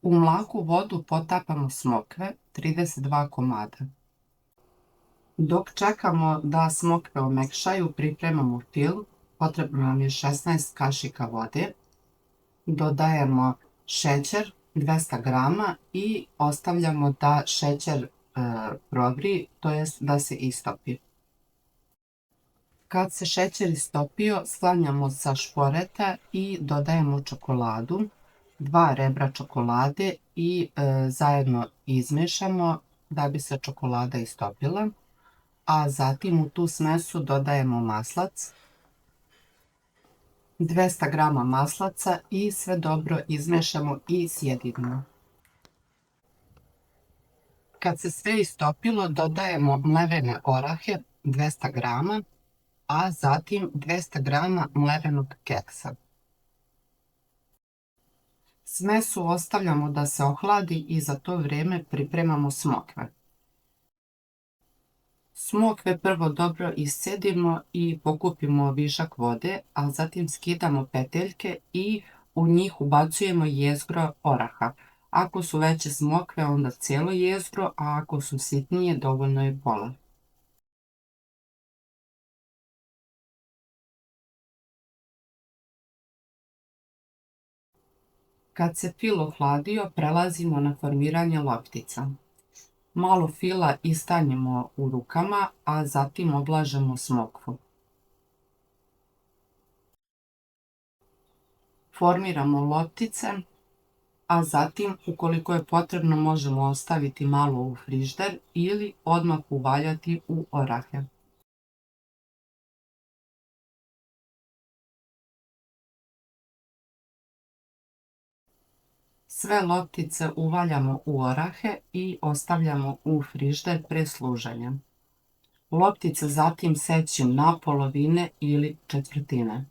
U mlaku vodu potapamo smokve, 32 komada. Dok čekamo da smokve omekšaju, pripremamo fil. Potrebno nam je 16 kašika vode. Dodajemo šećer, 200 grama i ostavljamo da šećer provri, to jest da se istopi. Kad se šećer istopio, sklanjamo sa šporeta i dodajemo čokoladu, 2 rebra čokolade i zajedno izmešamo da bi se čokolada istopila, a zatim u tu smesu dodajemo maslac, 200 grama maslaca i sve dobro izmešamo i sjedinimo. Kad se sve istopilo, dodajemo mlevene orahe, 200 grama, a zatim 200 grama mlevenog keksa. Smesu ostavljamo da se ohladi i za to vrijeme pripremamo smokve. Smokve prvo dobro iscedimo i pokupimo višak vode, a zatim skidamo peteljke i u njih ubacujemo jezgro oraha. Ako su veće smokve, onda cijelo jezgro, a ako su sitnije, dovoljno je pola. Kad se fil ohladio, prelazimo na formiranje loptica. Malo fila istanjemo u rukama, a zatim oblažemo smokvu. Formiramo loptice, a zatim, ukoliko je potrebno, možemo ostaviti malo u frižider ili odmah uvaljati u orahe. Sve loptice uvaljamo u orahe i ostavljamo u frižider pre služenja. Loptice zatim sećemo na polovine ili četvrtine.